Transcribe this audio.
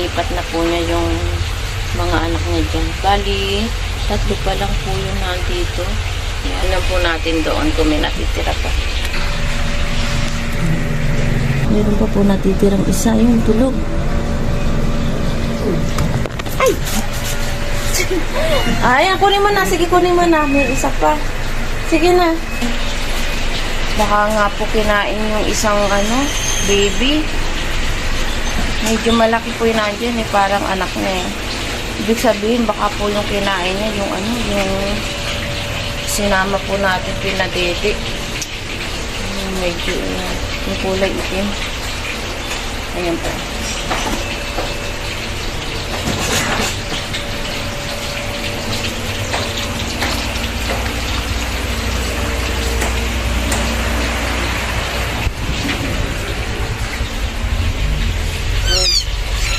nilipat na po niya yung mga anak niya dyan. Bali, 3 pa lang po yung nandito. Alam po natin doon kung may natitira pa. Meron pa po natitirang isa, yung tulog. Ay! Ayan, kunin mo na. Sige, kunin mo na. May isa pa. Sige na. Baka nga po kinain yung isang baby. Medyo malaki po yung nandyan eh. Parang anak niya eh. Ibig sabihin, baka po yung kinain niya, yung sinama po natin pinadede. Medyo yung kulay itim. Ayan po.